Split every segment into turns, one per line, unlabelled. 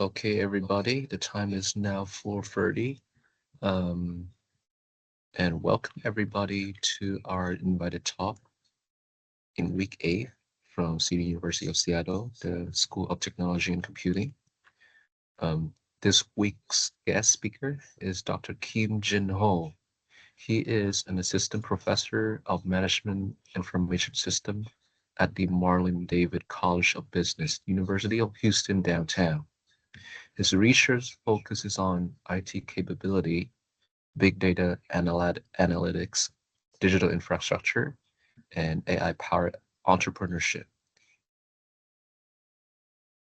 Okay, everybody, the time is now 4:30. Um, and welcome everybody to our invited talk in week 8 from City University of Seattle, the School of Technology and Computing. This week's guest speaker is Dr. Jin-Ho. He is an assistant professor of management information system at the Marilyn David College of Business, University of Houston downtown. His research focuses on IT capability, big data analytics, digital infrastructure, and AI-powered entrepreneurship.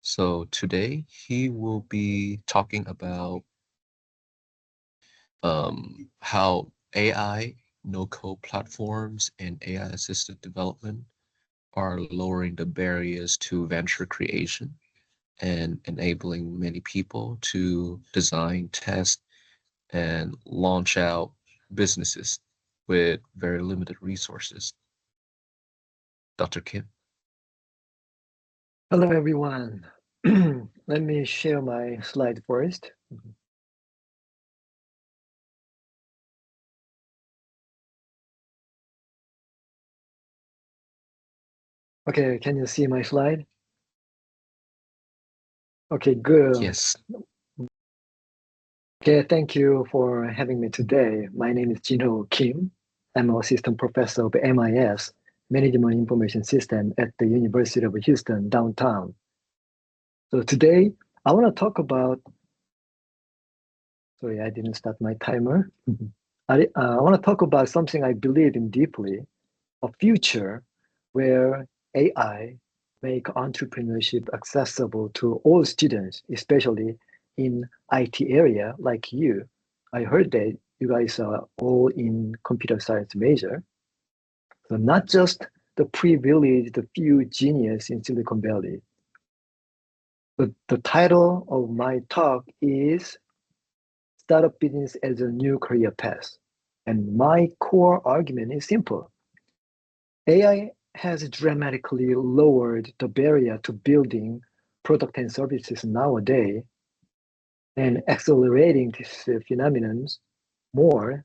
So today he will be talking about how AI, no-code platforms, and AI-assisted development are lowering the barriers to venture creation and enabling many people to design, test, and launch out businesses with very limited resources. Dr. Kim?
Hello, everyone. Let me share my slide first. Okay, can you see my slide? Okay, good.
Yes.
Okay, thank you for having me today. My name is Jin-Ho Kim. I'm an assistant professor of MIS, Management Information System at the University of Houston downtown. So today, I want to talk about, sorry, I didn't start my timer. I want to talk about something I believe in deeply, a future where AI make entrepreneurship accessible to all students, especially in IT area like you. I heard that you guys are all in computer science major. So not just the privileged few genius in Silicon Valley. But the title of my talk is Startup Business as a New Career Path. And my core argument is simple. AI has dramatically lowered the barrier to building product and services nowadays and accelerating this phenomenon more.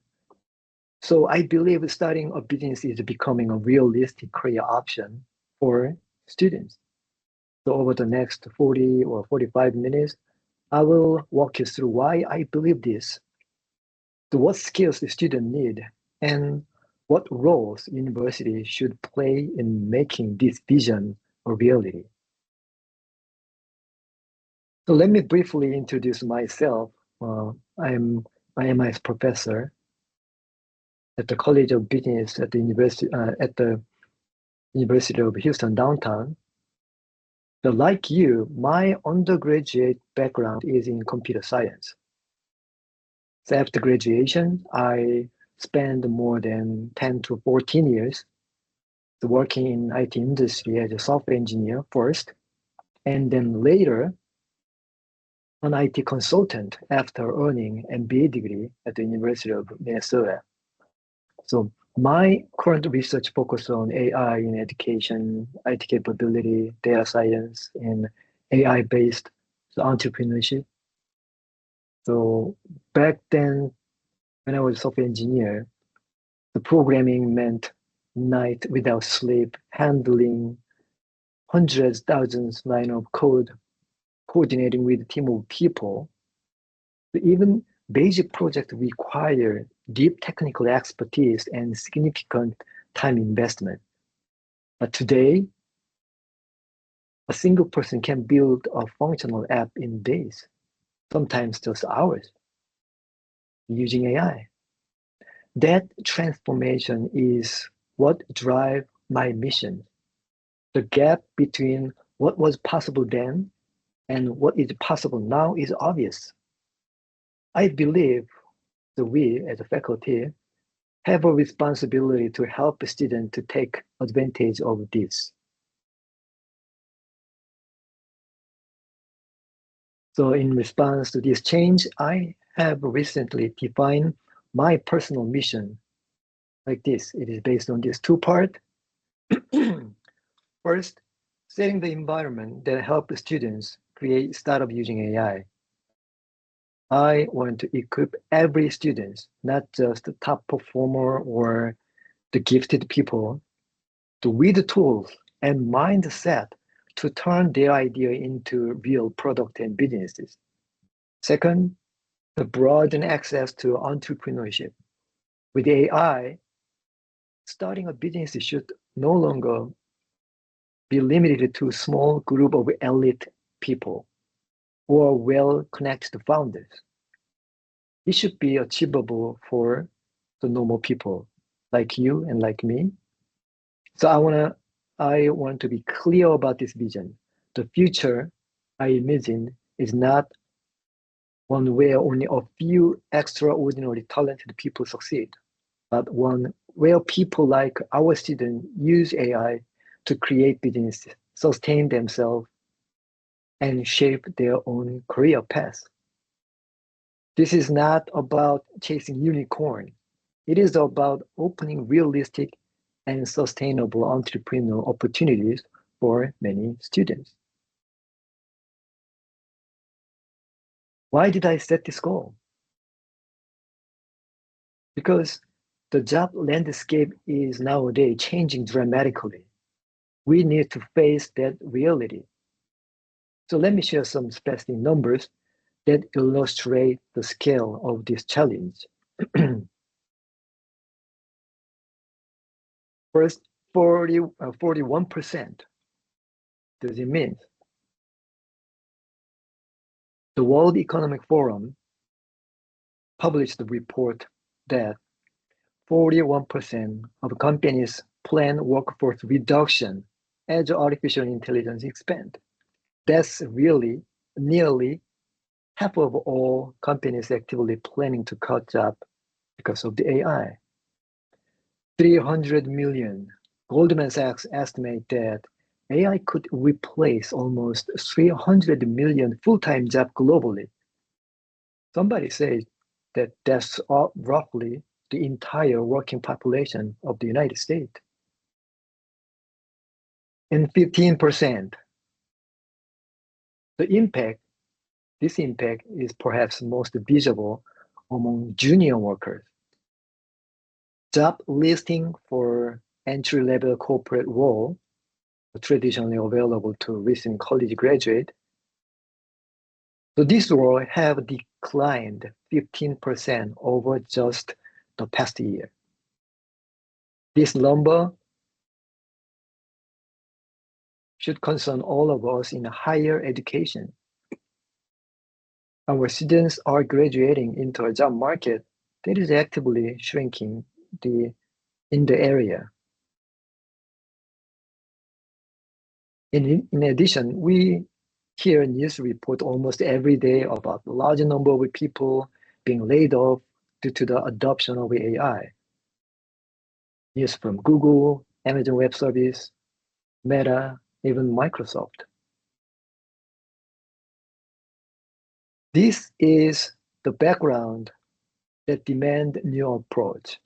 So I believe starting a business is becoming a realistic career option for students. So over the next 40 or 45 minutes, I will walk you through why I believe this, to what skills the student need, and what roles university should play in making this vision a reality. So let me briefly introduce myself. I am a professor at the College of Business at the University of Houston downtown. So like you, my undergraduate background is in computer science. So after graduation, I spent more than 10 to 14 years working in IT industry as a software engineer first, and then later an IT consultant after earning MBA degree at the University of Minnesota. So my current research focuses on AI in education, IT capability, data science, and AI-based entrepreneurship. So back then, when I was a software engineer, the programming meant night without sleep, handling hundreds, thousands line of code, coordinating with a team of people. Even basic projects require deep technical expertise and significant time investment. But today, a single person can build a functional app in days, sometimes just hours, using AI. That transformation is what drives my mission. The gap between what was possible then and what is possible now is obvious. I believe that we, as a faculty, have a responsibility to help students to take advantage of this. So in response to this change, I have recently defined my personal mission like this. It is based on these two parts. First, setting the environment that helps students create startup using AI. I want to equip every student, not just the top performer or the gifted people, with the tools and mindset to turn their idea into real product and businesses. Second, the broaden access to entrepreneurship. With AI, starting a business should no longer be limited to a small group of elite people or well-connected founders. It should be achievable for the normal people like you and like me. So I want to be clear about this vision. The future I imagine is not one where only a few extraordinary talented people succeed, but one where people like our students use AI to create business, sustain themselves, and shape their own career path. This is not about chasing unicorn. It is about opening realistic and sustainable entrepreneurial opportunities for many students. Why did I set this goal? Because the job landscape is nowadays changing dramatically. We need to face that reality. So let me share some specific numbers that illustrate the scale of this challenge. First, 41%. Does it mean? The World Economic Forum published a report that 41% of companies plan workforce reduction as artificial intelligence expands. That's really nearly half of all companies actively planning to cut jobs because of the AI. 300 million. Goldman Sachs estimate that AI could replace almost 300 million full-time jobs globally. Somebody says that that's roughly the entire working population of the United States. And 15%, this impact is perhaps most visible among junior workers. Job listing for entry-level corporate role, traditionally available to recent college graduate. So this role have declined 15% over just the past year. This number should concern all of us in higher education. Our students are graduating into a job market that is actively shrinking in the area. In addition, we hear news report almost every day about a large number of people being laid off due to the adoption of AI. News from Google, Amazon Web Service, Meta, even Microsoft. This is the background that demand new approach.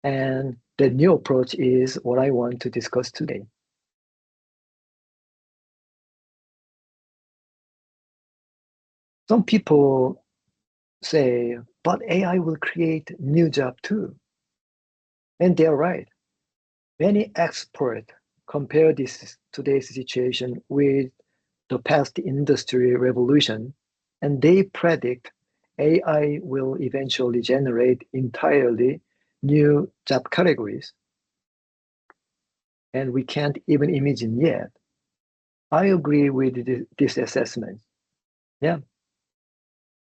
And the new approach is what I want to discuss today. Some people say, but AI will create new job too. And they're right. Many experts compare today's situation with the past industry revolution, and they predict AI will eventually generate entirely new job categories. And we can't even imagine yet. I agree with this assessment. Yeah,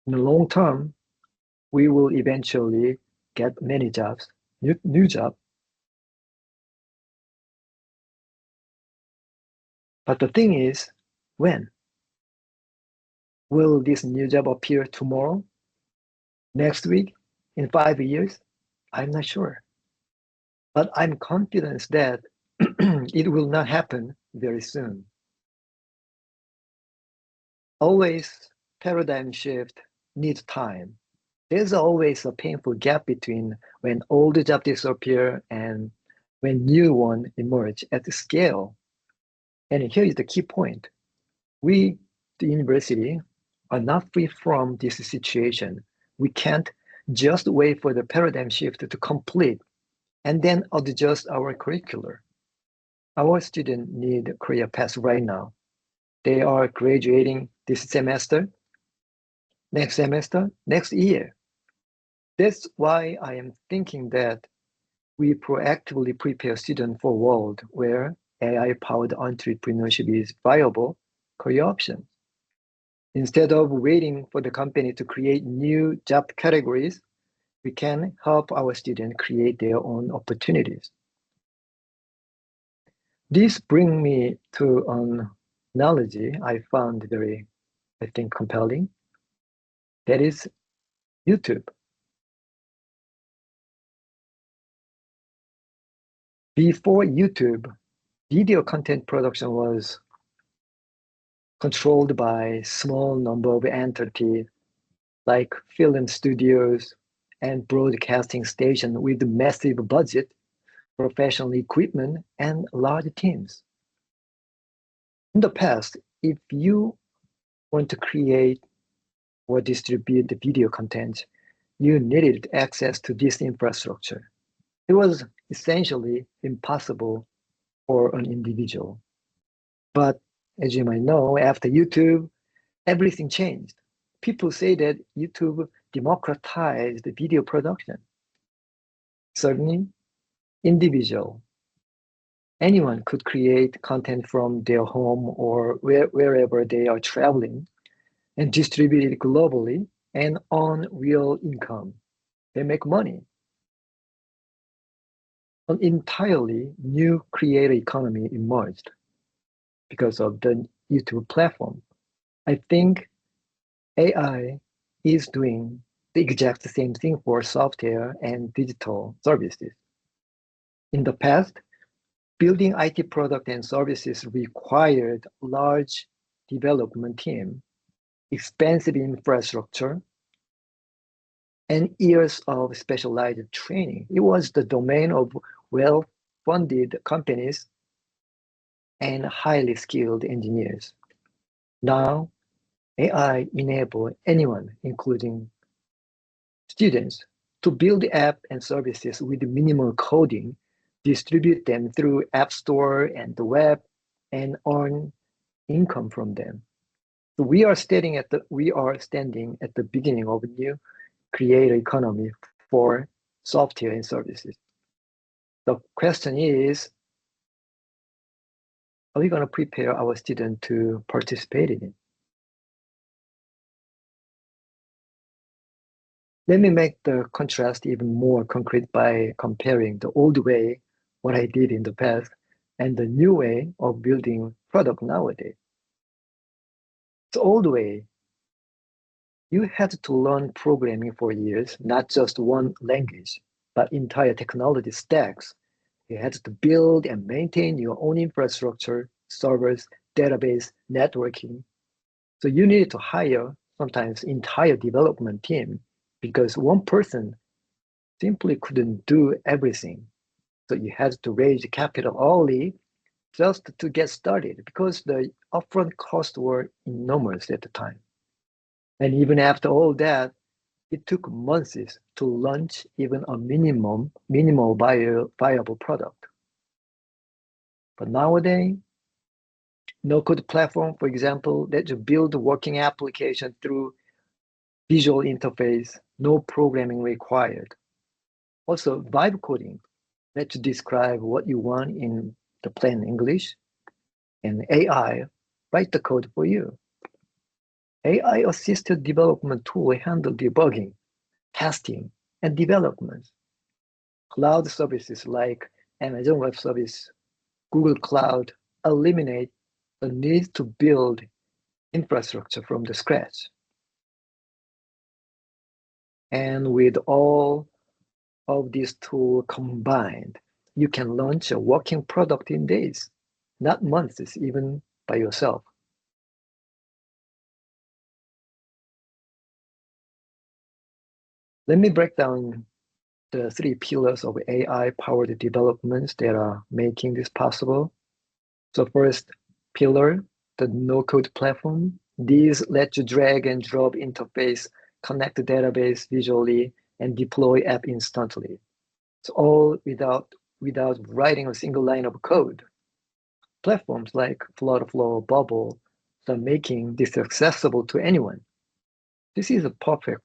in the long term, we will eventually get many jobs, new jobs. But the thing is, when? Will this new job appear tomorrow? Next week? In 5 years? I'm not sure. But I'm confident that it will not happen very soon. Always paradigm shift needs time. There's always a painful gap between when old jobs disappear and when new ones emerge at scale. And here is the key point. We, the university, are not free from this situation. We can't just wait for the paradigm shift to complete and then adjust our curricular. Our students need career paths right now. They are graduating this semester, next semester, next year. That's why I am thinking that we proactively prepare students for a world where AI-powered entrepreneurship is viable career option. Instead of waiting for the company to create new job categories, we can help our students create their own opportunities. This brings me to an analogy I found very, I think, compelling. That is YouTube. Before YouTube, video content production was controlled by a small number of entities like film studios and broadcasting stations with massive budget, professional equipment, and large teams. In the past, if you want to create or distribute the video content, you needed access to this infrastructure. It was essentially impossible for an individual. But as you might know, after YouTube, everything changed. People say that YouTube democratized video production. Certainly, individual, anyone could create content from their home or wherever they are traveling and distribute it globally and earn real income. They make money. An entirely new creator economy emerged because of the YouTube platform. I think AI is doing the exact same thing for software and digital services. In the past, building IT product and services required large development team, expensive infrastructure, and years of specialized training. It was the domain of well-funded companies and highly skilled engineers. Now, AI enables anyone, including students, to build app and services with minimal coding, distribute them through App Store and the web, and earn income from them. So we are standing at the beginning of a new creator economy for software and services. The question is, are we going to prepare our students to participate in it? Let me make the contrast even more concrete by comparing the old way, what I did in the past, and the new way of building product nowadays. The old way, you had to learn programming for years, not just one language, but entire technology stacks. You had to build and maintain your own infrastructure, servers, database, networking. So you needed to hire sometimes entire development team because one person simply couldn't do everything. So you had to raise capital early just to get started because the upfront costs were enormous at the time. And even after all that, it took months to launch even a minimal viable product. But nowadays, no-code platform, for example, lets you build a working application through visual interface, no programming required. Also, vibe coding lets you describe what you want in the plain English, and AI write the code for you. AI-assisted development tool handle debugging, testing, and development. Cloud services like Amazon Web Service, Google Cloud eliminate the need to build infrastructure from the scratch. And with all of these tools combined, you can launch a working product in days, not months, even by yourself. Let me break down the three pillars of AI-powered developments that are making this possible. So first pillar, the no-code platform. These let you drag and drop interface, connect the database visually, and deploy app instantly. It's all without writing a single line of code. Platforms like Flow, Bubble are making this accessible to anyone. This is a perfect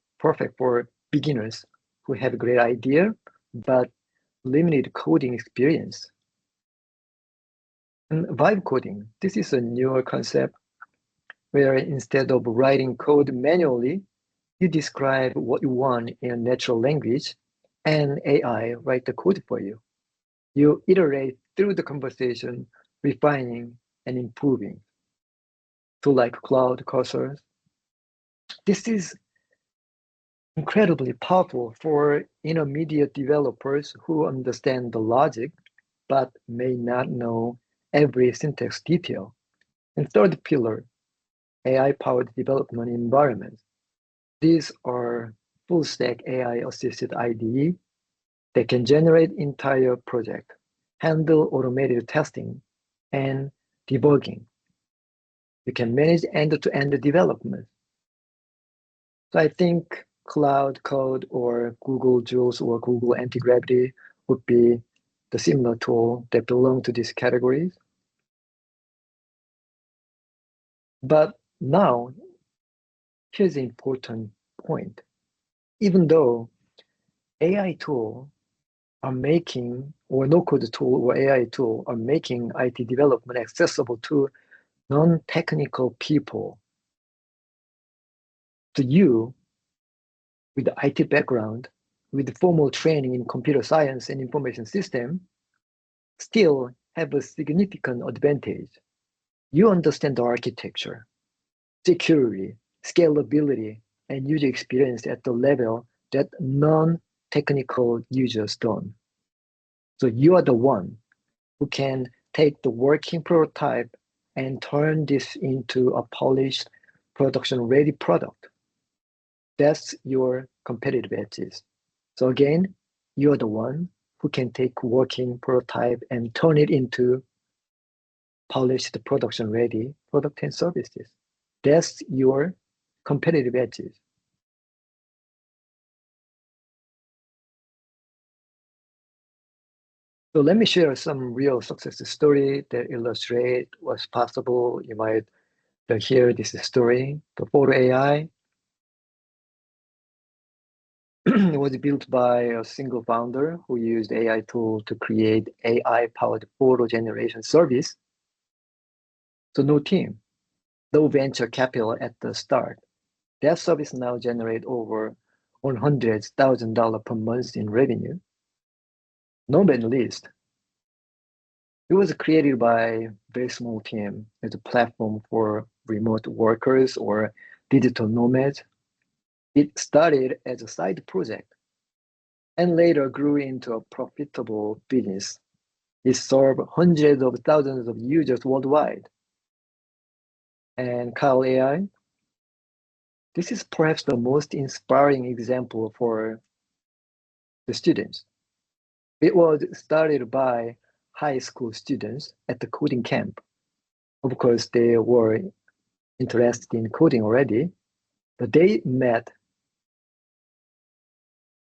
for beginners who have a great idea but limited coding experience. And vibe coding, this is a newer concept where instead of writing code manually, you describe what you want in a natural language and AI write the code for you. You iterate through the conversation, refining and improving. So like cloud cursors, this is incredibly powerful for intermediate developers who understand the logic but may not know every syntax detail. And third pillar, AI-powered development environments. These are full-stack AI-assisted IDE that can generate entire project, handle automated testing, and debugging. You can manage end-to-end development. So I think Cloud Code or Google Jules or Google Anti-Gravity would be the similar tool that belong to these categories. But now, here's the important point. Even though AI tool are making, or no-code tool or AI tool are making IT development accessible to non-technical people, to you with the IT background, with formal training in computer science and information system, still have a significant advantage. You understand the architecture, security, scalability, and user experience at the level that non-technical users don't. So you are the one who can take the working prototype and turn this into a polished production-ready product. That's your competitive edges. So again, you're the one who can take working prototype and turn it into polished production-ready product and services. That's your competitive edges. So let me share some real success story that illustrate what's possible. You might hear this story. The photo AI was built by a single founder who used AI tool to create AI-powered photo generation service. So no team, no venture capital at the start. That service now generates over $100,000 per month in revenue. No mailing list. It was created by a very small team as a platform for remote workers or digital nomads. It started as a side project and later grew into a profitable business. It served hundreds of thousands of users worldwide. And Kyle AI, this is perhaps the most inspiring example for the students. It was started by high school students at the coding camp. Of course, they were interested in coding already, but they met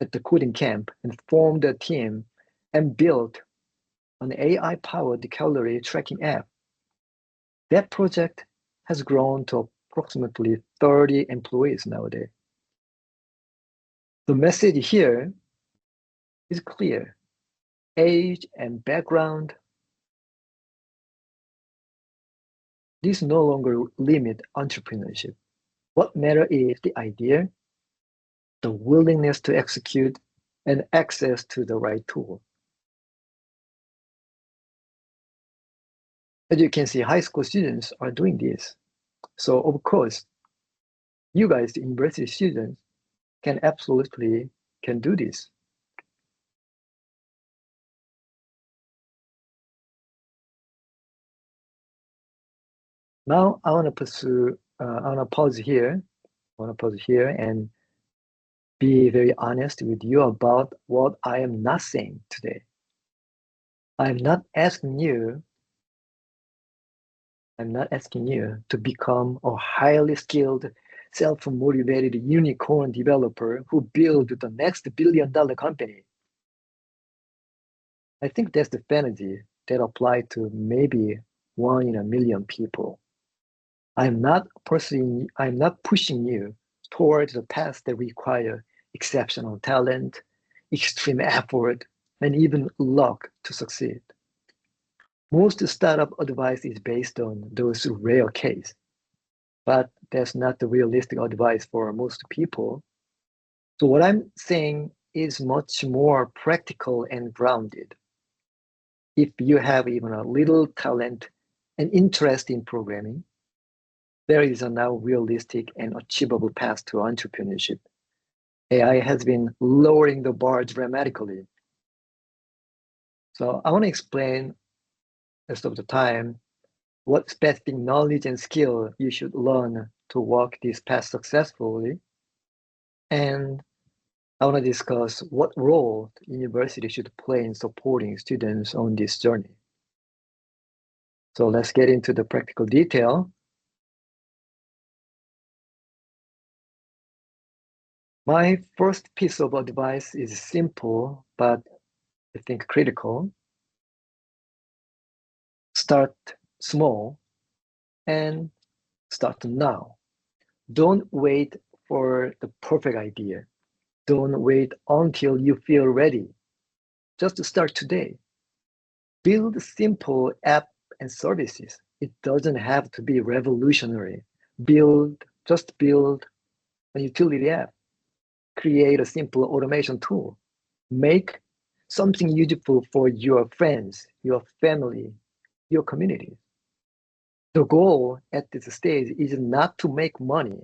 at the coding camp and formed a team and built an AI-powered calorie tracking app. That project has grown to approximately 30 employees nowadays. The message here is clear. Age and background, these no longer limit entrepreneurship. What matters is the idea, the willingness to execute, and access to the right tool. As you can see, high school students are doing this. So of course, you guys, the university students, can absolutely can do this. Now I want to pursue. I want to pause here. I want to pause here and be very honest with you about what I am not saying today. I'm not asking you I'm not asking you to become a highly skilled, self-motivated unicorn developer who build the next billion-dollar company. I think that's the fantasy that applies to maybe 1 in a million people. I'm not pushing you towards the paths that require exceptional talent, extreme effort, and even luck to succeed. Most startup advice is based on those rare cases, but that's not the realistic advice for most people. So what I'm saying is much more practical and grounded. If you have even a little talent and interest in programming, there is a now realistic and achievable path to entrepreneurship. AI has been lowering the bar dramatically. So I want to explain rest of the time what specific knowledge and skill you should learn to walk this path successfully. And I want to discuss what role the university should play in supporting students on this journey. So let's get into the practical detail. My first piece of advice is simple, but I think critical. Start small and start now. Don't wait for the perfect idea. Don't wait until you feel ready. Just start today. Build simple app and services. It doesn't have to be revolutionary. Just build a utility app. Create a simple automation tool. Make something useful for your friends, your family, your community. The goal at this stage is not to make money,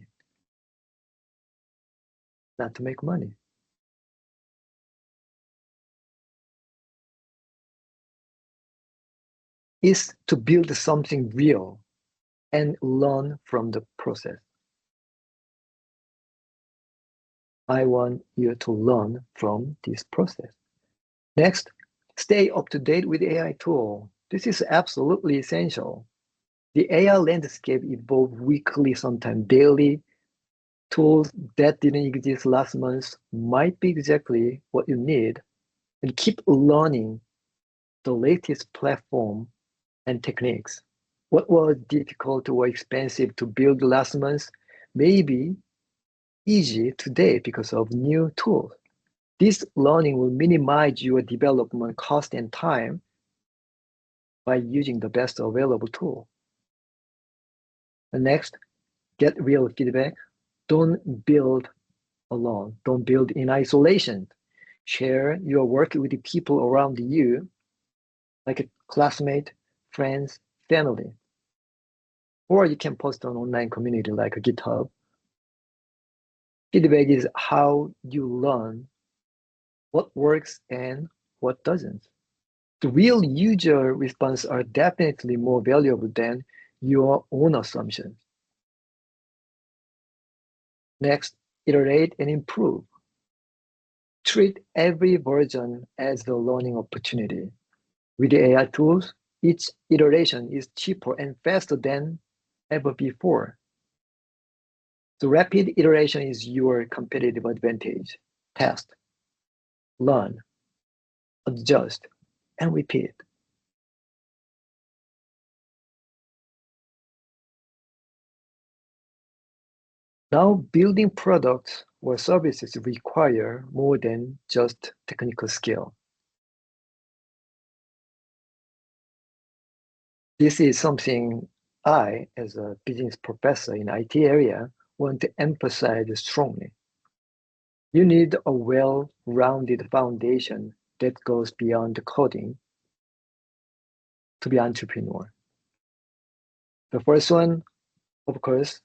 not to make money. Is to build something real and learn from the process. I want you to learn from this process. Next, stay up to date with AI tool. This is absolutely essential. The AI landscape evolves weekly, sometimes daily. Tools that didn't exist last month might be exactly what you need, and keep learning the latest platform and techniques. What was difficult or expensive to build last month may be easy today because of new tools. This learning will minimize your development cost and time by using the best available tool. And next, get real feedback. Don't build alone. Don't build in isolation. Share your work with the people around you, like a classmate, friends, family. Or you can post on online community like a GitHub. Feedback is how you learn what works and what doesn't. The real user response are definitely more valuable than your own assumptions. Next, iterate and improve. Treat every version as the learning opportunity. With the AI tools, each iteration is cheaper and faster than ever before. The rapid iteration is your competitive advantage. Test, learn, adjust, and repeat. Now, building products or services require more than just technical skill. This is something I, as a business professor in IT area, want to emphasize strongly. You need a well-rounded foundation that goes beyond coding to be entrepreneur. The first one, of course,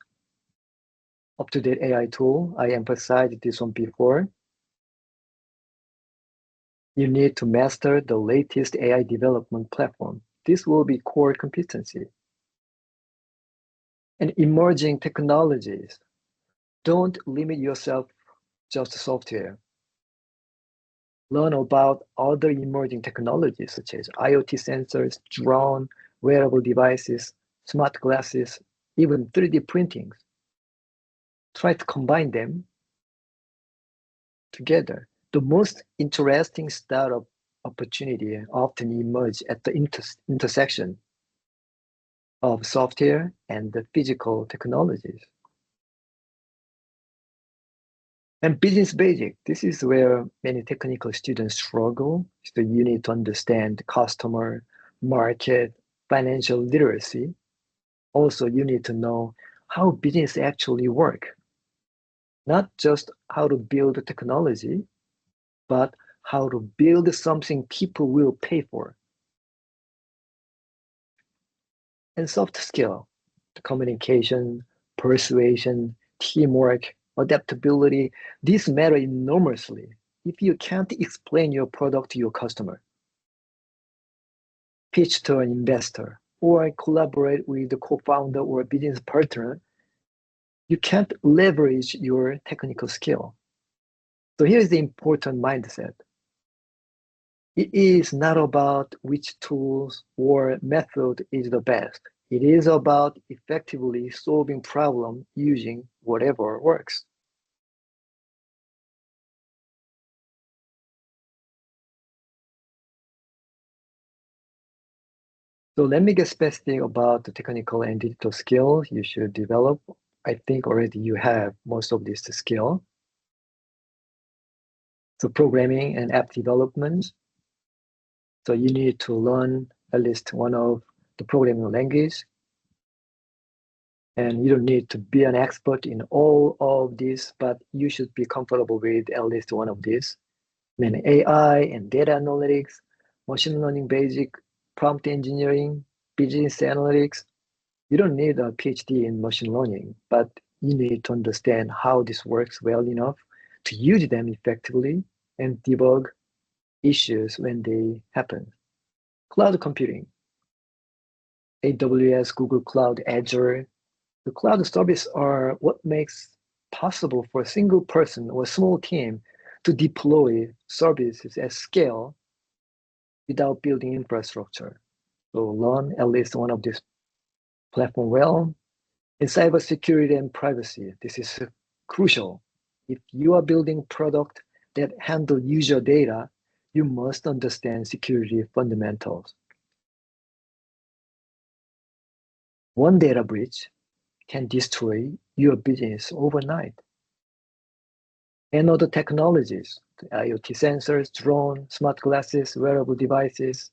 up-to-date AI tool. I emphasized this one before. You need to master the latest AI development platform. This will be core competency. And emerging technologies. Don't limit yourself just to software. Learn about other emerging technologies such as IoT sensors, drone, wearable devices. smart glasses, even 3D printing. Try to combine them together. The most interesting startup opportunity often emerge at the intersection of software and the physical technologies. And business basic, this is where many technical students struggle. So you need to understand customer, market, financial literacy. Also, you need to know how business actually work, not just how to build the technology, but how to build something people will pay for. And soft skill, the communication, persuasion, teamwork, adaptability, these matter enormously if you can't explain your product to your customer, pitch to an investor, or collaborate with the co-founder or business partner, you can't leverage your technical skill. So here's the important mindset. It is not about which tools or method is the best. It is about effectively solving problem using whatever works. So let me get specific about the technical and digital skills you should develop. I think already you have most of this skill. So programming and app development. So you need to learn at least one of the programming language. And you don't need to be an expert in all of this, but you should be comfortable with at least one of these. Then AI and data analytics, machine learning basic, prompt engineering, business analytics. You don't need a PhD in machine learning, but you need to understand how this works well enough to use them effectively and debug issues when they happen. Cloud computing, AWS, Google Cloud, Azure. The cloud services are what makes possible for a single person or a small team to deploy services at scale without building infrastructure. So learn at least one of these platform well. In cybersecurity and privacy, this is crucial. If you are building product that handle user data, you must understand security fundamentals. One data breach can destroy your business overnight. And other technologies, IoT sensors, drone, smart glasses, wearable devices.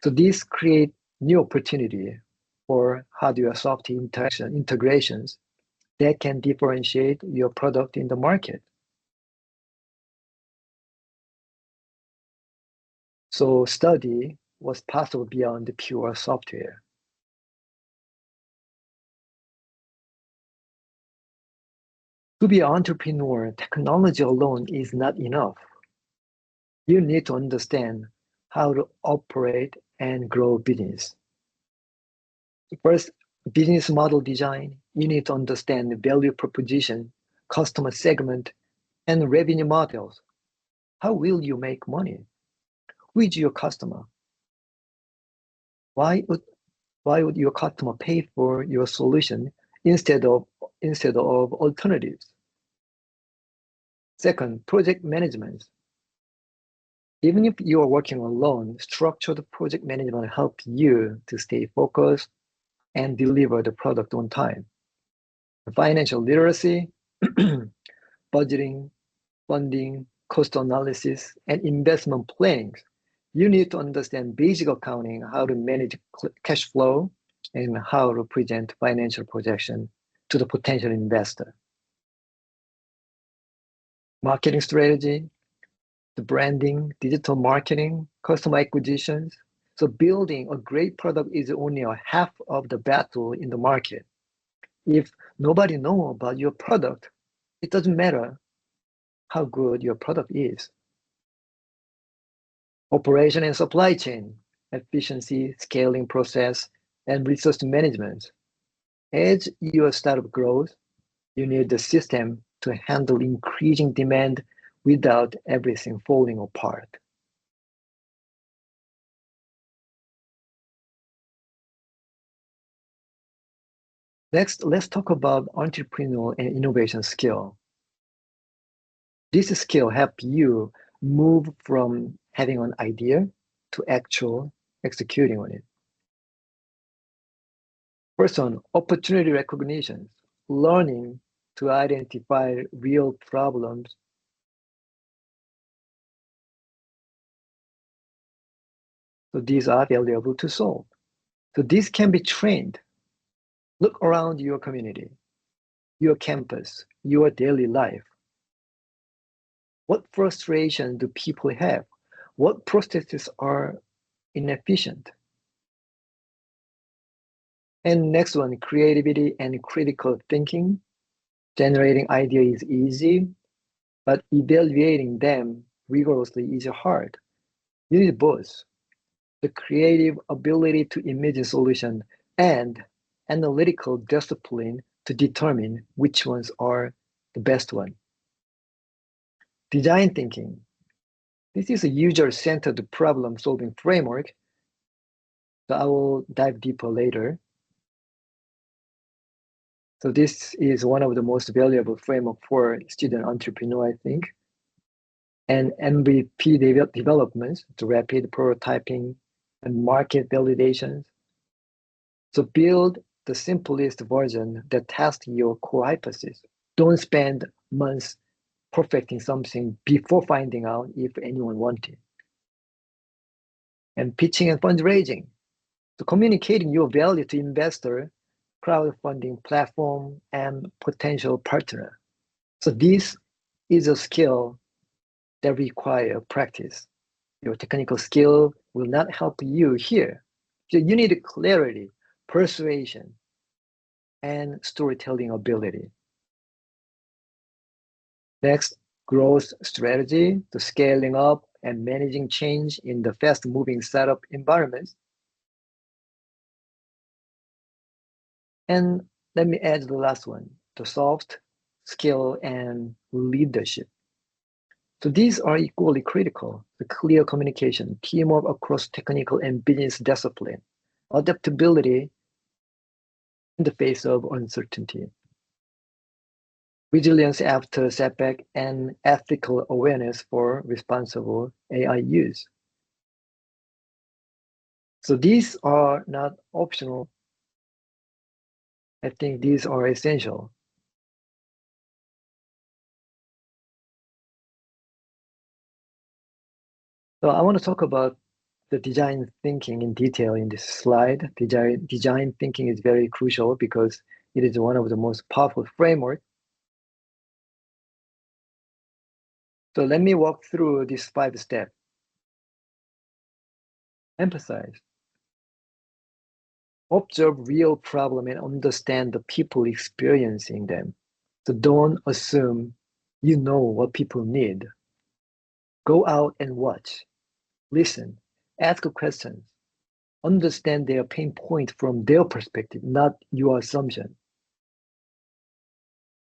So these create new opportunity for hardware software integrations that can differentiate your product in the market. So study was possible beyond pure software. To be an entrepreneur, technology alone is not enough. You need to understand how to operate and grow business. First, business model design. You need to understand the value proposition, customer segment, and revenue models. How will you make money? Who is your customer? Why would why would your customer pay for your solution instead of alternatives? Second, project management. Even if you are working alone, structured project management helps you to stay focused and deliver the product on time. Financial literacy, budgeting, funding, cost analysis, and investment planning. You need to understand basic accounting, how to manage cash flow, and how to present financial projection to the potential investor. Marketing strategy, the branding, digital marketing, customer acquisitions. So building a great product is only a half of the battle in the market. If nobody knows about your product, it doesn't matter how good your product is. Operation and supply chain, efficiency, scaling process, and resource management. As your startup grows, you need the system to handle increasing demand without everything falling apart. Next, let's talk about entrepreneurial and innovation skill. This skill helps you move from having an idea to actual executing on it. First one, opportunity recognition, learning to identify real problems. So these are valuable to solve. So this can be trained. Look around your community, your campus, your daily life. What frustration do people have? What processes are inefficient? And next one, creativity and critical thinking. Generating ideas is easy, but evaluating them rigorously is hard. You need both the creative ability to imagine solution and analytical discipline to determine which ones are the best one. Design thinking. This is a user-centered problem-solving framework, so I will dive deeper later. So this is one of the most valuable framework for student entrepreneur, I think. And MVP developments, the rapid prototyping and market validations. So build the simplest version that tests your core hypothesis. Don't spend months perfecting something before finding out if anyone wants it. And pitching and fundraising. So communicating your value to investor, crowdfunding platform, and potential partner. So this is a skill that require practice. Your technical skill will not help you here. So you need clarity, persuasion, and storytelling ability. Next, growth strategy, the scaling up and managing change in the fast-moving startup environments. And let me add the last one, the soft skill and leadership. So these are equally critical, the clear communication, teamwork across technical and business discipline, adaptability in the face of uncertainty, resilience after setback, and ethical awareness for responsible AI use. So these are not optional. I think these are essential. So I want to talk about the design thinking in detail in this slide. Design thinking is very crucial because it is one of the most powerful frameworks. So let me walk through these 5 steps. Emphasize. Observe real problem and understand the people experiencing them. So don't assume you know what people need. Go out and watch. Listen. Ask questions. Understand their pain point from their perspective, not your assumption.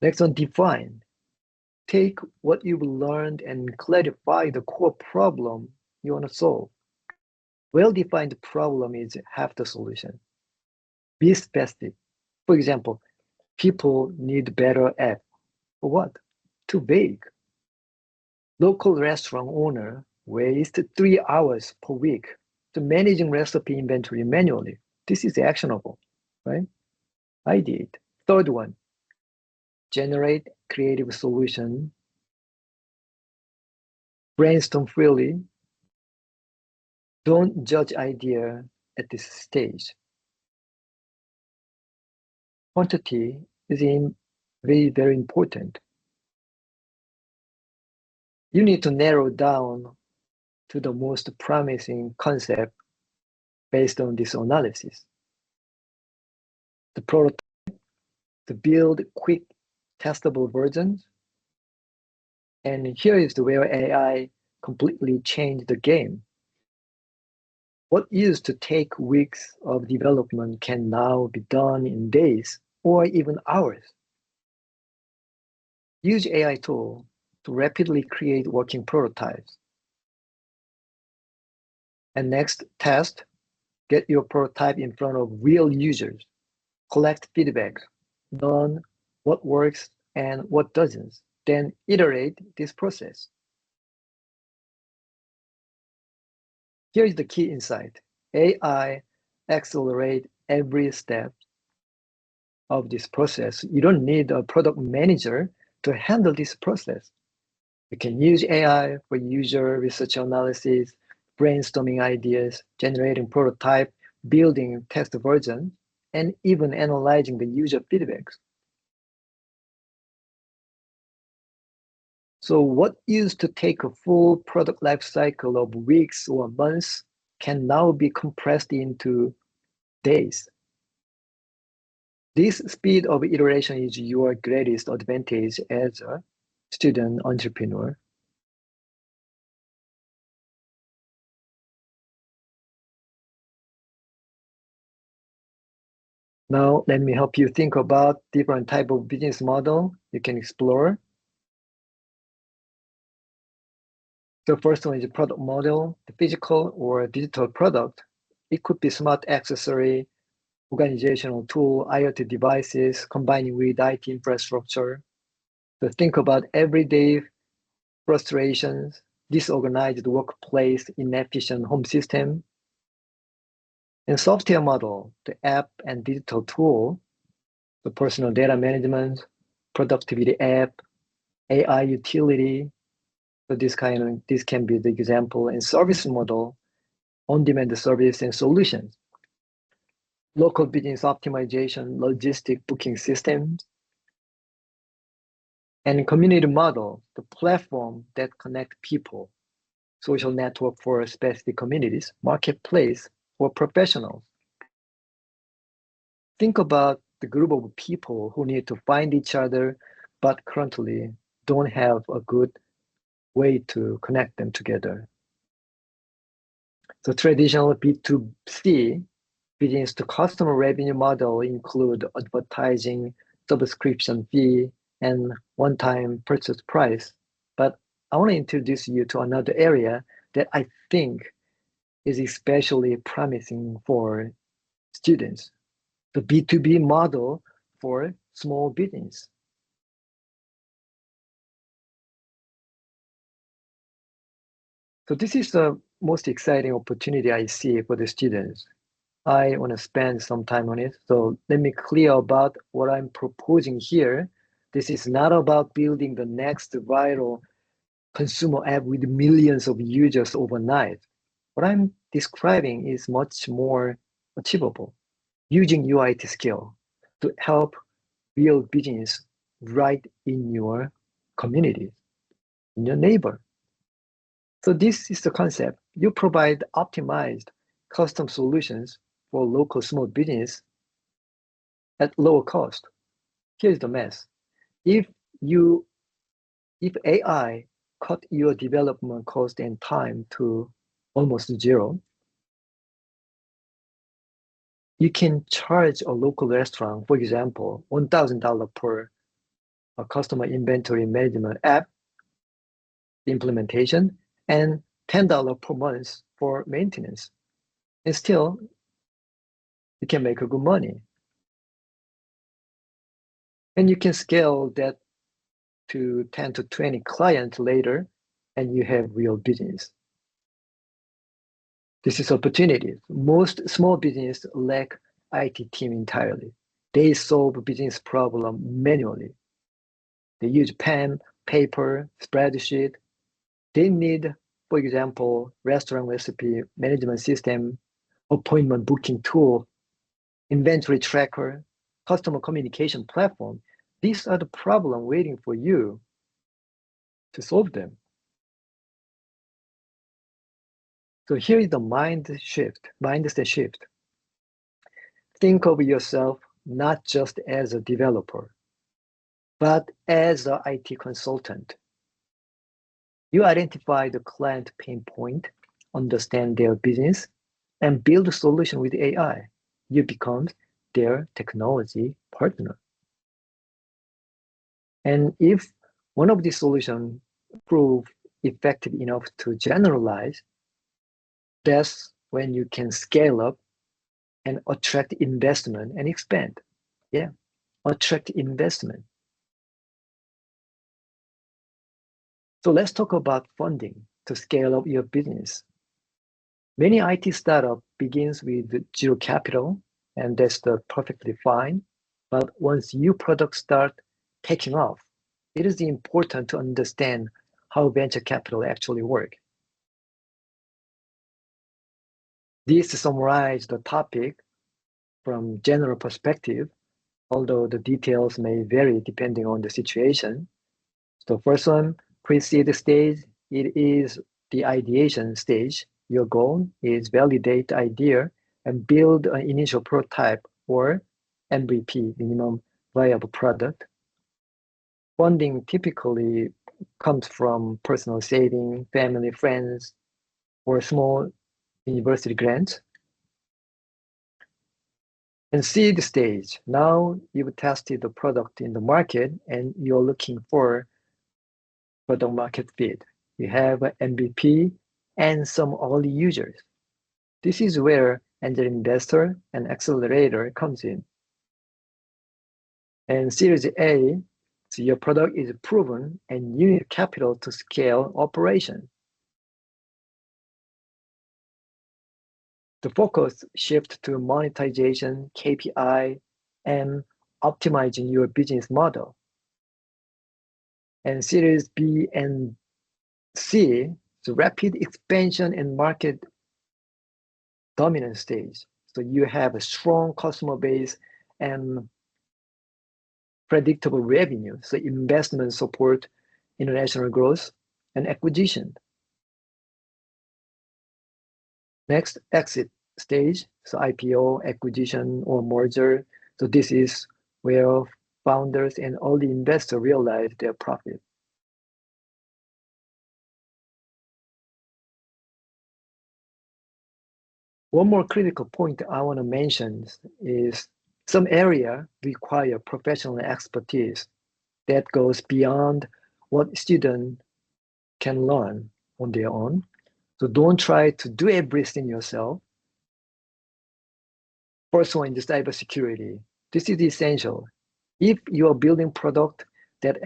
Next one, define. Take what you've learned and clarify the core problem you want to solve. Well-defined problem is half the solution. Be specific. For example, people need better app. For what? Too vague. Local restaurant owner wastes 3 hours per week to managing recipe inventory manually. This is actionable, right? I did. Third one, generate creative solution. Brainstorm freely. Don't judge idea at this stage. Quantity is very, very important. You need to narrow down to the most promising concept based on this analysis. The prototype, to build quick testable versions. And here is where AI completely changed the game. What used to take weeks of development can now be done in days or even hours. Use AI tool to rapidly create working prototypes. And next, test. Get your prototype in front of real users. collect feedback, learn what works and what doesn't, then iterate this process. Here is the key insight. AI accelerate every step of this process. You don't need a product manager to handle this process. You can use AI for user research analysis, brainstorming ideas, generating prototype, building test version, and even analyzing the user feedbacks. So what used to take a full product life cycle of weeks or months can now be compressed into days. This speed of iteration is your greatest advantage as a student entrepreneur. Now, let me help you think about different type of business model you can explore. The first one is a product model, the physical or digital product. It could be smart accessory, organizational tool, IoT devices, combining with IT infrastructure. So think about everyday frustrations, disorganized workplace, inefficient home system. And software model, the app and digital tool, the personal data management, productivity app, AI utility. So this can be the example. And service model, on-demand service and solutions, local business optimization, logistic booking systems, and community model, the platform that connect people, social network for specific communities, marketplace for professionals. Think about the group of people who need to find each other, but currently don't have a good way to connect them together. So traditional B2C business to customer revenue model include advertising, subscription fee, and one-time purchase price. But I want to introduce you to another area that I think is especially promising for students, the B2B model for small business. So this is the most exciting opportunity I see for the students. I want to spend some time on it. So let me clear about what I'm proposing here. This is not about building the next viral consumer app with millions of users overnight. What I'm describing is much more achievable, using UI to scale to help real business right in your community, in your neighbor. So this is the concept. You provide optimized custom solutions for local small business at lower cost. Here's the mess. If you if AI cut your development cost and time to almost zero, you can charge a local restaurant, for example, $1,000 per customer inventory management app implementation and $10 per month for maintenance. And still, you can make a good money. And you can scale that to 10 to 20 clients later, and you have real business. This is opportunity. Most small business lack IT team entirely. They solve business problem manually. They use pen, paper, spreadsheet. They need, for example, restaurant recipe management system, appointment booking tool, inventory tracker, customer communication platform. These are the problem waiting for you to solve them. So here is the mindset shift. Think of yourself not just as a developer, but as an IT consultant. You identify the client pain point, understand their business, and build a solution with AI. You become their technology partner. And if one of these solutions prove effective enough to generalize, that's when you can scale up and attract investment and expand. Yeah, attract investment. So let's talk about funding to scale up your business. Many IT startup begins with zero capital, and that's perfectly fine. But once your products start taking off, it is important to understand how venture capital actually work. This summarizes the topic from general perspective, although the details may vary depending on the situation. So first one, pre-seed stage, it is the ideation stage. Your goal is validate the idea and build an initial prototype or MVP, minimum viable product. Funding typically comes from personal saving, family, friends, or small university grants. And seed stage, now you've tested the product in the market and you're looking for product market fit. You have an MVP and some early users. This is where angel investor and accelerator comes in. And Series A, so your product is proven and you need capital to scale operation. The focus shifts to monetization, KPI, and optimizing your business model. And Series B and C, so rapid expansion and market dominant stage. So you have a strong customer base and predictable revenue. So investment support international growth and acquisition. Next, exit stage. So IPO, acquisition, or merger. So this is where founders and all the investors realize their profit. One more critical point I want to mention is some area require professional expertise that goes beyond what students can learn on their own. So don't try to do everything yourself. First one is cybersecurity. This is essential. If you are building product that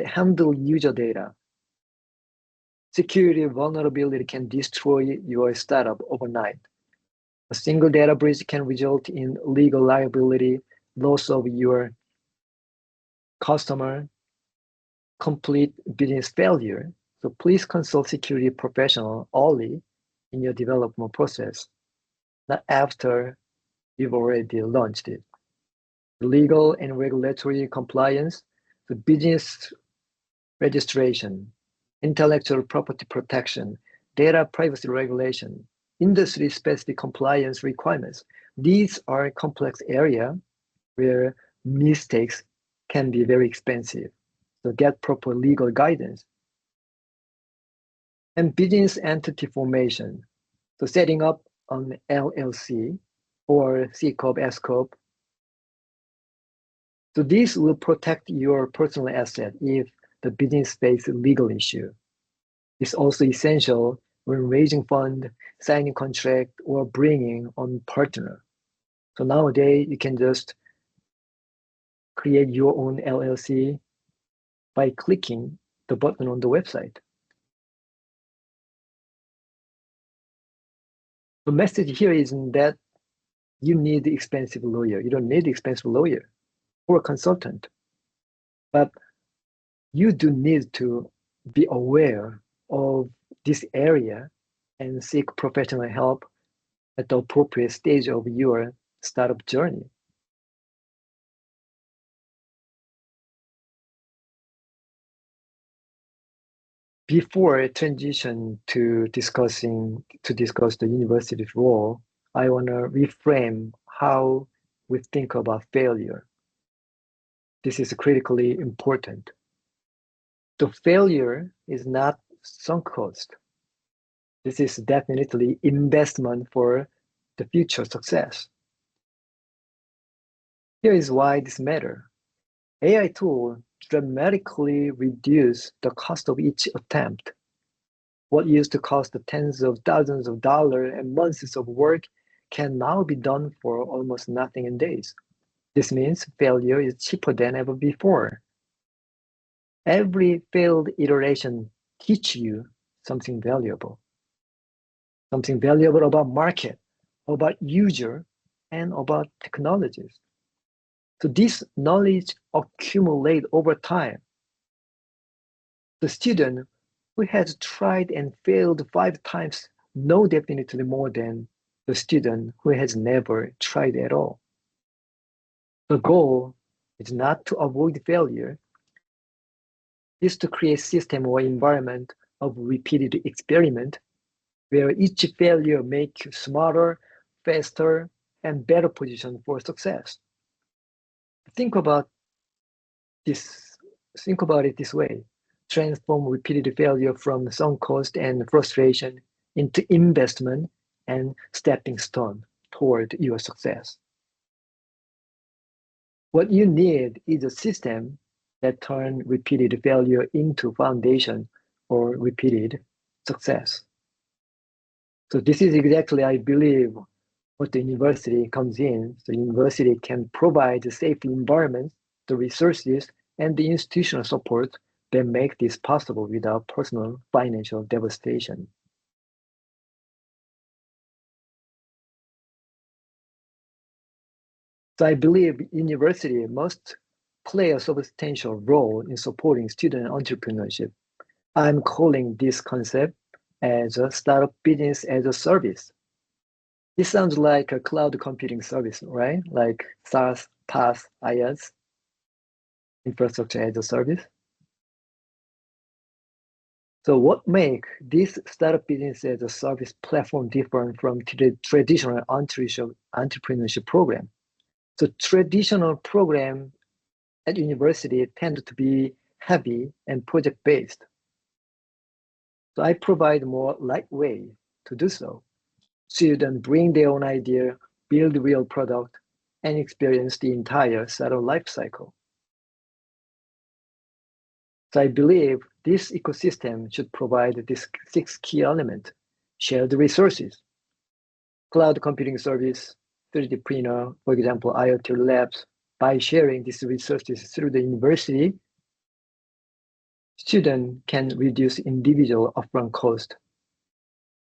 handle user data, security vulnerability can destroy your startup overnight. A single data breach can result in legal liability, loss of your customer, complete business failure. So please consult security professional early in your development process, not after you've already launched it. Legal and regulatory compliance, the business registration, intellectual property protection, data privacy regulation, industry-specific compliance requirements. These are complex areas where mistakes can be very expensive. So get proper legal guidance. And business entity formation. So setting up an LLC or C Corp, S Corp. So this will protect your personal asset if the business faces legal issue. It's also essential when raising fund, signing contract, or bringing on partner. So nowadays you can just create your own LLC by clicking the button on the website. The message here isn't that you need the expensive lawyer. You don't need the expensive lawyer or a consultant, but you do need to be aware of this area and seek professional help at the appropriate stage of your startup journey. Before I transition to discuss the university's role, I want to reframe how we think about failure. This is critically important. The failure is not sunk cost. This is definitely investment for the future success. Here is why this matters. AI tool dramatically reduce the cost of each attempt. What used to cost tens of thousands of dollars and months of work can now be done for almost nothing in days. This means failure is cheaper than ever before. Every failed iteration teaches you something valuable about market, about user, and about technologies. So this knowledge accumulates over time. The student who has tried and failed 5 times know definitely more than the student who has never tried at all. The goal is not to avoid failure, is to create system or environment of repeated experiment where each failure makes you smarter, faster, and better positioned for success. Think about this. Think about it this way: transform repeated failure from sunk cost and frustration into investment and stepping stone toward your success. What you need is a system that turns repeated failure into foundation for repeated success. So this is exactly, I believe, what the university comes in. The university can provide the safe environments, the resources, and the institutional support that make this possible without personal financial devastation. So I believe university must play a substantial role in supporting student entrepreneurship. I'm calling this concept as a startup business as a service. This sounds like a cloud computing service, right? Like SaaS, PaaS, IaaS, infrastructure as a service. So what makes this startup business as a service platform different from the traditional entrepreneurship program? So traditional program at university tend to be heavy and project based. So I provide more lightweight to do so. Students bring their own idea, build real product, and experience the entire startup life cycle. So I believe this ecosystem should provide these 6 key elements: shared resources, cloud computing service, 3D printer, for example, IoT labs. By sharing these resources through the university, students can reduce individual upfront cost.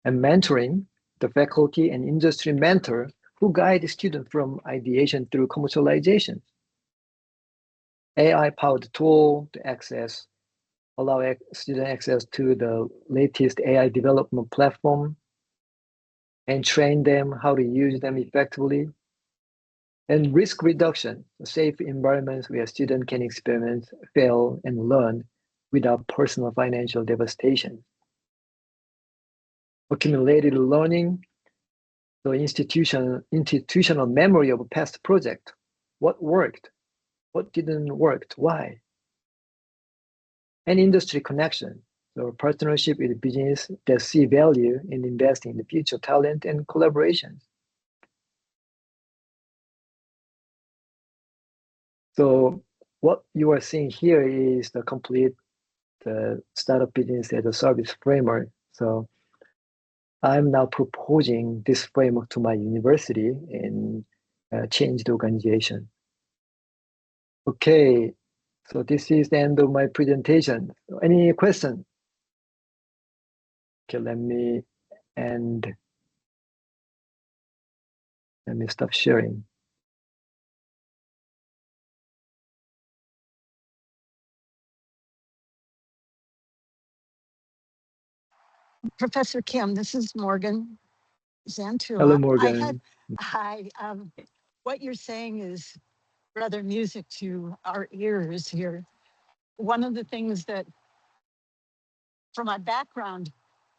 And mentoring, the faculty and industry mentor who guide students from ideation through commercialization. AI-powered tool to allow student access to the latest AI development platform and train them how to use them effectively. And risk reduction, safe environments where students can experiment, fail, and learn without personal financial devastation. Accumulated learning, the institutional memory of a past project. What worked? What didn't work? Why? And industry connection, so partnership with business that see value in investing in the future talent and collaborations. So what you are seeing here is the complete startup business as a service framework. So I'm now proposing this framework to my university and change the organization. Okay, so this is the end of my presentation. Any question? Okay, end. Let me stop sharing.
Professor Kim, this is Morgan
Hello,
Zantula.
Morgan.
Hi, what you're saying is rather music to our ears here. One of the things that, from my background,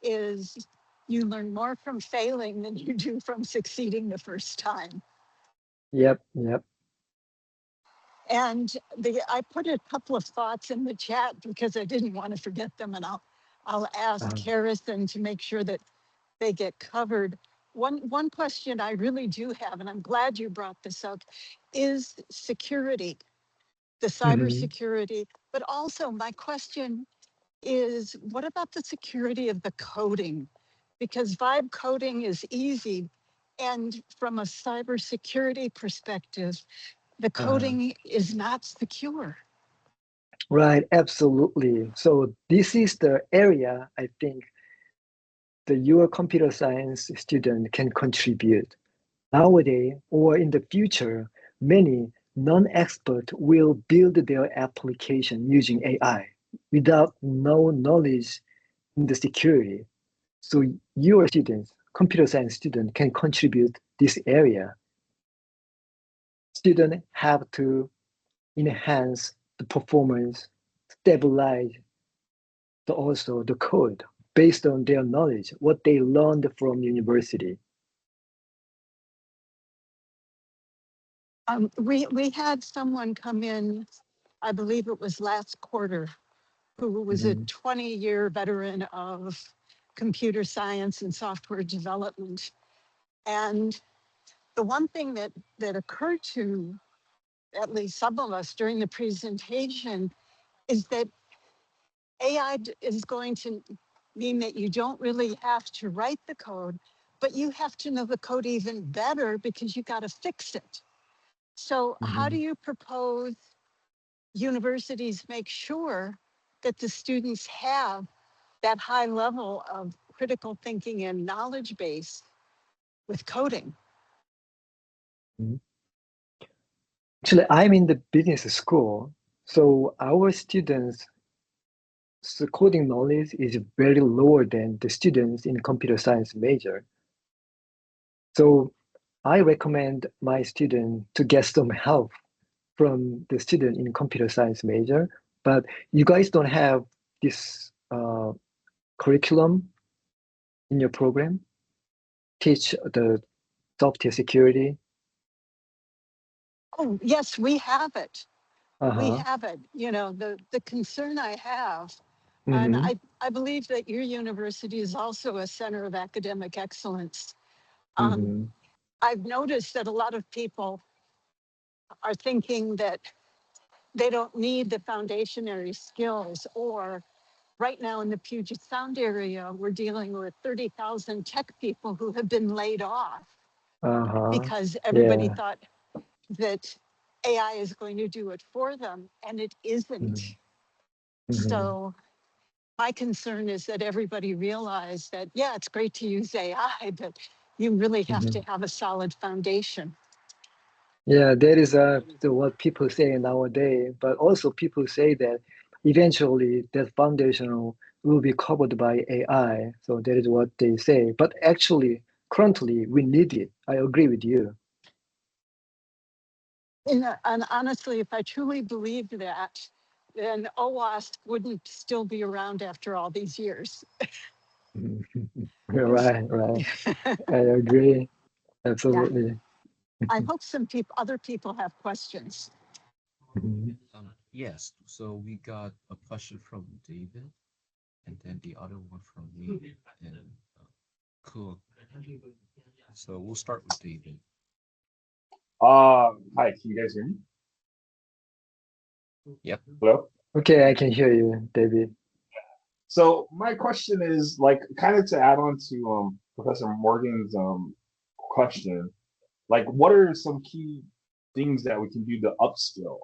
is you learn more from failing than you do from succeeding the first time.
Yep.
And I put a couple of thoughts in the chat because I didn't want to forget them, and I'll ask
Uh,
Harrison to make sure that they get covered. One question I really do have, and I'm glad you brought this up, is security, the
mhm.
cybersecurity. But also, my question is, what about the security of the coding? Because vibe coding is easy, and from a cybersecurity perspective, the coding is not secure.
Right, absolutely. So this is the area I think the your computer science student can contribute. Nowadays or in the future, many non-expert will build their application using AI without no knowledge in the security. So your students, computer science student, can contribute this area. Students have to enhance the performance, stabilize also the code based on their knowledge, what they learned from university.
We had someone come in, I believe it was last quarter, who was a
Mhm,
20-year veteran of computer science and software development. And the one thing that occurred to at least some of us during the presentation is that AI is going to mean that you don't really have to write the code, but you have to know the code even better because you got to fix it. So how do
mhm,
you propose universities make sure that the students have that high level of critical thinking and knowledge base with coding?
mhm. Actually, I'm in the business school, so our students' coding knowledge is very lower than the students in computer science major. So I recommend my student to get some help from the student in computer science major. But you guys don't have this curriculum in your program, teach the software security.
Oh, yes, we have it. We
Uh-huh.
have it. You know, the concern I have, and
Mm-hmm.
I believe that your university is also a center of academic excellence. Um,
Mm-hmm.
I've noticed that a lot of people are thinking that they don't need the foundationary skills, or right now in the Puget Sound area, we're dealing with 30,000 tech people who have been laid off
Uh-huh.
because everybody
Yeah.
thought that AI is going to do it for them, and it
Mm-hmm.
isn't.
Mm-hmm.
So my concern is that everybody realize that, yeah, it's great to use AI, but you really have
Mm-hmm.
to have a solid foundation.
Yeah, that is what people say nowadays. But also people say that eventually that foundational will be covered by AI. So that is what they say. But actually, currently, we need it. I agree with you.
And honestly, if I truly believed that, then OWASP wouldn't still be around after all these years.
Right, right. I agree.
Yeah,
Absolutely.
I hope some people, other people have questions.
Mhm.
Yes, so we got a question from David, and then the other one from me, and uh, cool. So we'll start with David.
Hi, can you guys hear me?
Yep.
Hello?
Okay, I can hear you, David.
So my question is like kind of to add on to Professor Morgan's question, like what are some key things that we can do to upskill?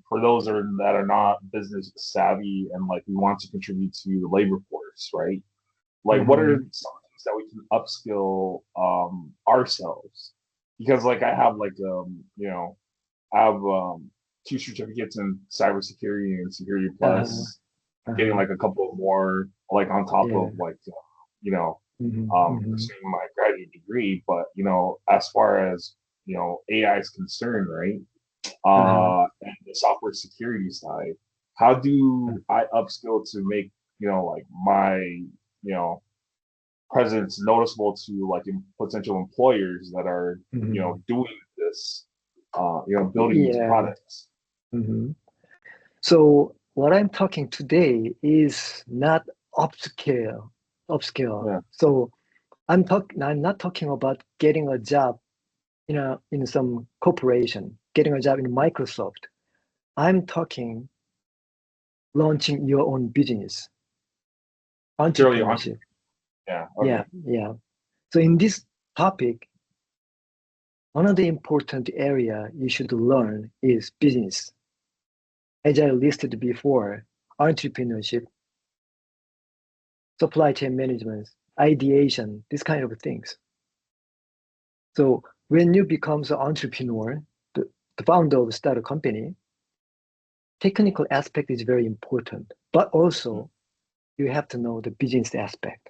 For those that are not business savvy and like we want to contribute to the labor force, right? Like what are
Hmm.
some things that we can upskill ourselves? Because like I have like I have two certificates in cybersecurity and security
Uh-huh.
plus, getting
Uh-huh.
like a couple more like on top of
Yeah.
like you know
Hmm. Hmm.
pursuing my graduate degree. But as far as AI is concerned, right?
Uh-huh.
And the software security side, how do I upskill to make like my presence noticeable to like potential employers that are
Hmm.
doing this, building these
Yeah.
products.
Hmm. So what I'm talking today is not upscale, upscale.
Yeah.
So I'm not talking about getting a job in some corporation, getting a job in Microsoft. I'm talking launching your own business,
Purely
entrepreneurship.
yeah.
Yeah,
Okay.
yeah. So in this topic, Another important area you should learn is business. As I listed before, entrepreneurship, supply chain management, ideation, these kind of things. So when you become an entrepreneur, the founder of a startup company, technical aspect is very important, but also you have to know the business aspect.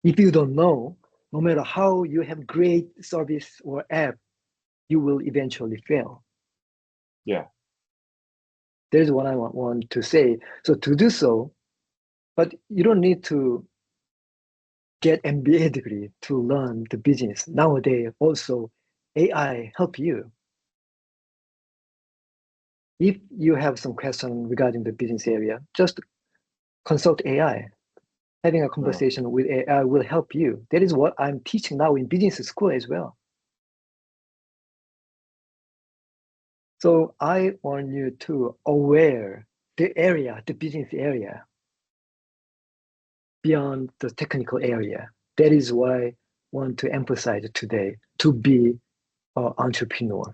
If you don't know, no matter how you have great service or app, you will eventually fail.
Yeah.
There's what I want to say. So to do so, but you don't need to get MBA degree to learn the business. Nowadays, also AI help you. If you have some question regarding the business area, just consult AI. Having a conversation with AI will help you. That is what I'm teaching now in business school as well. So I want you to aware the area, the business area, beyond the technical area. That is what I want to emphasize today, to be an entrepreneur.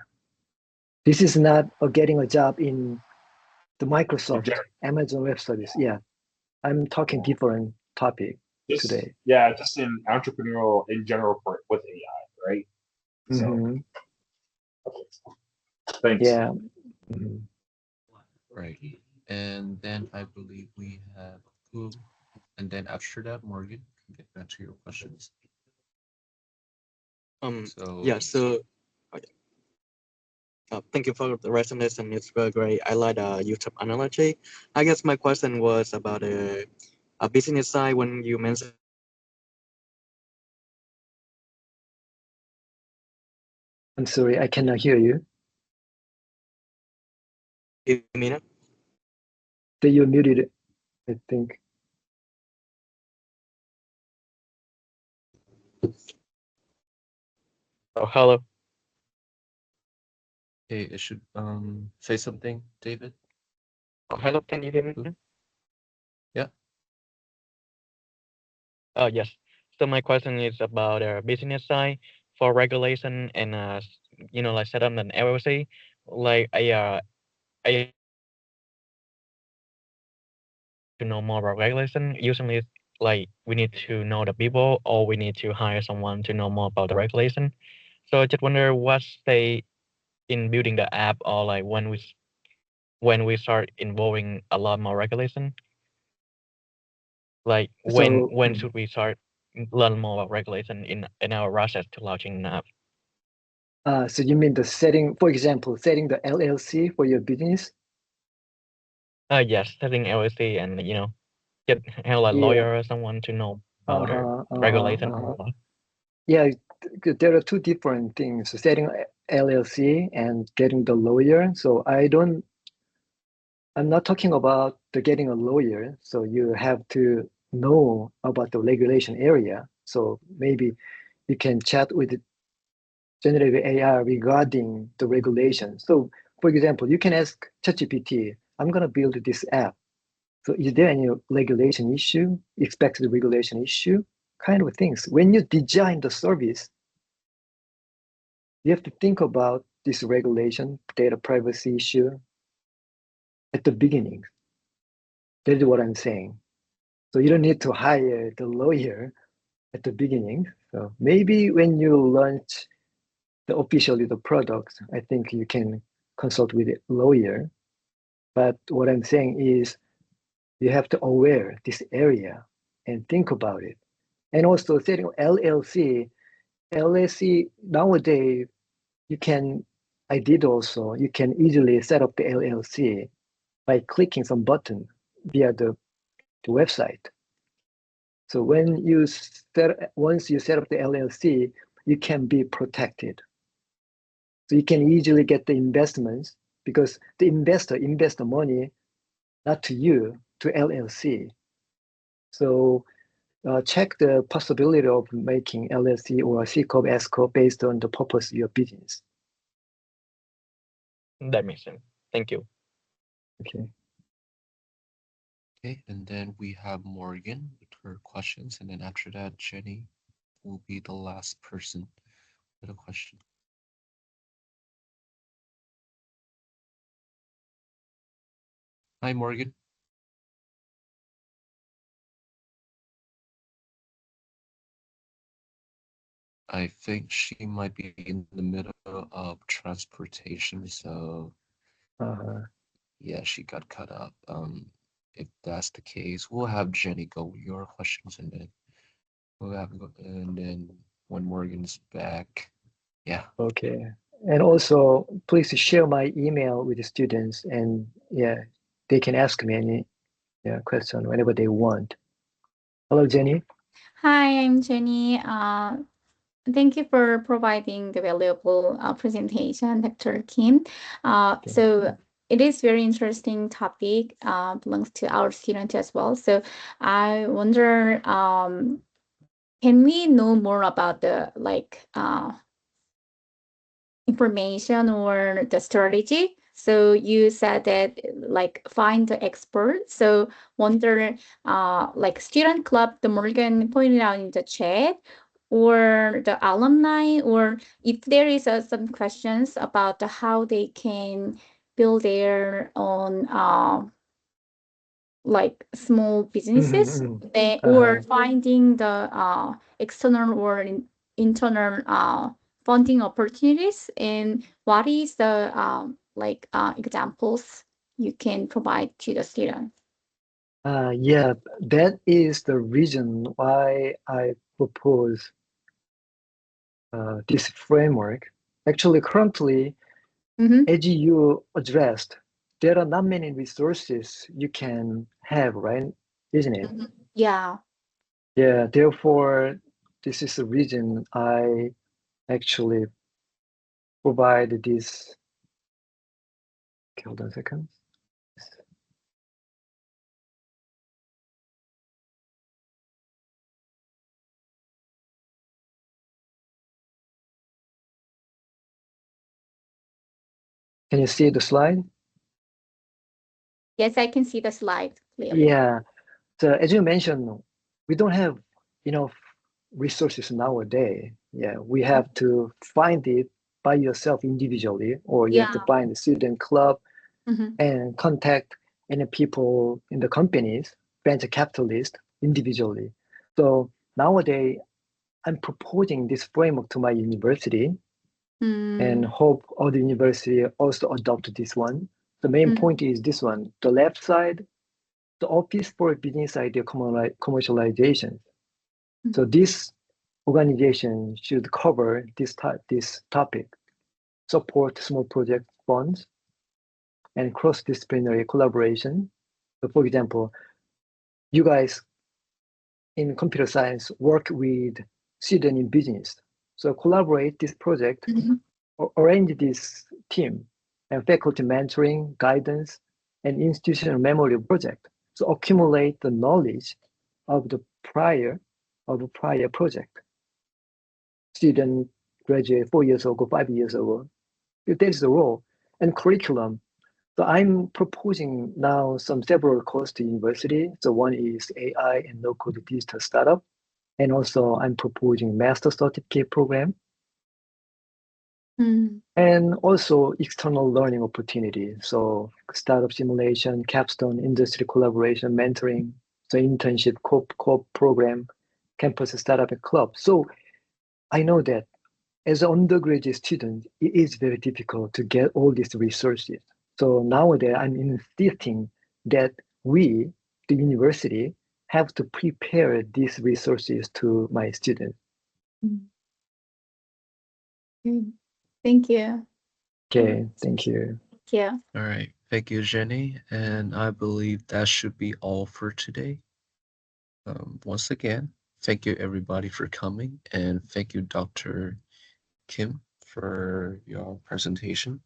This is not getting a job in the Microsoft, Amazon Web Service. Yeah, I'm talking different topic today.
Yeah, just in entrepreneurial in general with AI, right? So, okay. Thanks.
Yeah.
Right. And then I believe we have Fu. And then after that, Morgan can get back to your questions.
Yeah, so thank you for the resonance. It's very great. I like the YouTube analogy. I guess my question was about a business side when you mentioned.
I'm sorry, I cannot hear you.
You mean it?
That you're muted, I think.
Oh, hello.
Hey, it should say something, David.
Oh, hello. Can you hear me?
Yeah.
Yes. So my question is about business side for regulation and like set up an LLC. Like I to know more about regulation. Usually, like we need to know the people, or we need to hire someone to know more about the regulation. So I just wonder what's the in building the app, or like when we start involving a lot more regulation. Like when should we start learn more about regulation in our process to launching an app?
So you mean the setting, for example, setting the LLC for your business?
Yes, setting LLC and get have a lawyer or someone to know about regulation or what.
Yeah, there are two different things: setting LLC and getting the lawyer. So I'm not talking about the getting a lawyer. So you have to know about the regulation area. So maybe you can chat with generative AI regarding the regulation. So for example, you can ask ChatGPT, I'm going to build this app. So is there any regulation issue, expected regulation issue, kind of things. When you design the service, you have to think about this regulation, data privacy issue at the beginning. That is what I'm saying. So you don't need to hire the lawyer at the beginning. So maybe when you launch officially the product, I think you can consult with a lawyer. But what I'm saying is you have to aware this area and think about it. And also setting LLC nowadays you can, I did also, you can easily set up the LLC by clicking some button via the website. So once you set up the LLC, you can be protected. So you can easily get the investments because the investor invests the money not to you, to LLC. So check the possibility of making LLC or C corp, S corp based on the purpose of your business.
That makes sense. Thank you.
Okay.
Okay, and then we have Morgan with her questions, and then after that, Jenny will be the last person Good question. Hi, Morgan. I think she might be in the middle of transportation, so
Uh,
yeah, she got cut up. If that's the case, we'll have Jenny go with your questions, and then when Morgan's back, yeah.
okay. And also, please share my email with the students, and yeah, they can ask me any question whenever they want. Hello, Jenny.
Hi, I'm Jenny. Thank you for providing the valuable presentation, Dr. Kim.
Okay.
So it is very interesting topic, belongs to our student as well. So I wonder, can we know more about the information or the strategy? So you said that like find the expert. So wonder like student club, the Morgan pointed out in the chat, or the alumni, or if there is some questions about the, how they can build their own like small businesses, they, or finding the external or internal funding opportunities, and what is the examples you can provide to the student?
Yeah, that is the reason why I propose this framework. Actually, currently, as you addressed, there are not many resources you can have, right? Isn't it?
Yeah.
Yeah, therefore, this is the reason I actually provide this. Okay, hold on a second. Can you see the slide?
Yes, I can see the slide clearly.
Yeah. So as you mentioned, we don't have enough resources nowadays. Yeah, we have to find it by yourself individually, or you have to
Yeah.
find a student club
Mhm.
and contact any people in the companies, venture capitalists individually. So nowadays, I'm proposing this framework to my university and hope other university also adopt this one. The main point is this one. The left side, the Office for Business Idea Commercialization. So this organization should cover this topic, support small project funds, and cross-disciplinary collaboration. So for example, you guys in computer science work with student in business. So collaborate this project, or arrange this team, and faculty mentoring, guidance, and institutional memory project. So accumulate the knowledge of the prior project. Student graduate 4 years ago, 5 years ago. That is the role. And curriculum. So I'm proposing now some several courses to university. So one is AI and no-code digital startup. And also I'm proposing master certificate program and also external learning opportunity. So startup simulation, capstone, industry collaboration, mentoring, so internship, co program, campus startup and club. So I know that as an undergraduate student, it is very difficult to get all these resources. So nowadays, I'm insisting that we, the university, have to prepare these resources to my students.
Thank you.
Okay, thank you.
Yeah.
All right. Thank you, Jenny. And I believe that should be all for today. Once again, thank you everybody for coming, and thank you, Dr. Kim, for your presentation.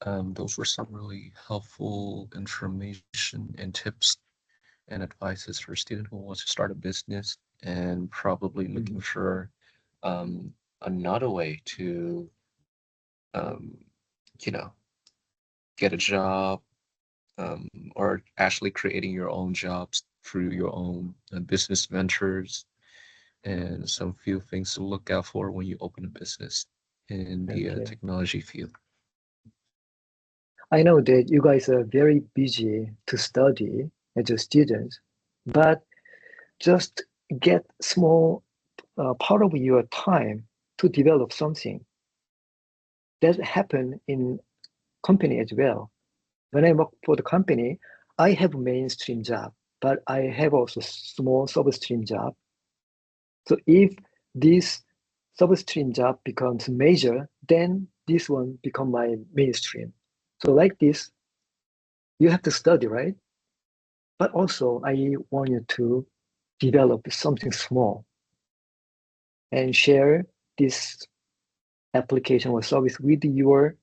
Those were some really helpful information and tips and advices for a student who wants to start a business and probably looking for another way to, um, you know, get a job, or actually creating your own jobs through your own business ventures, and some few things to look out for when you open a business. in the
Okay.
technology field.
I know that you guys are very busy to study as a student, but just get small part of your time to develop something. That happen in company as well. When I work for the company, I have mainstream job, but I have also small substream job. So if this substream job becomes major, then this one become my mainstream. So like this, you have to study, right? But also I want you to develop something small and share this application or service with your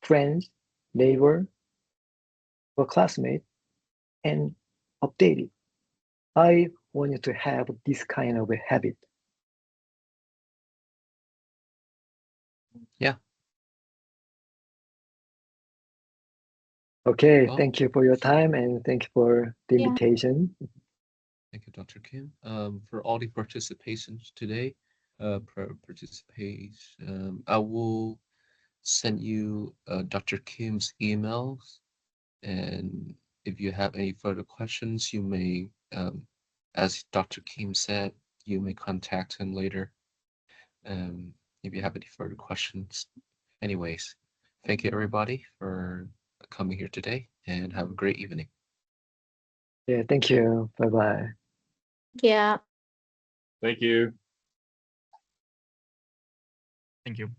friends, neighbor, or classmate and update it. I want you to have this kind of a habit.
Yeah.
Okay,
Well,
thank you for your time and thank you for the
Yeah.
invitation.
thank you, Dr. Kim. For all the participations today, I will send you Dr. Kim's emails, and if you have any further questions, you may, as Dr. Kim said, you may contact him later. Um, if you have any further questions. Anyways, thank you everybody for coming here today, and have a great evening.
Yeah, thank you. Bye bye.
Yeah.
Thank you.
Thank you.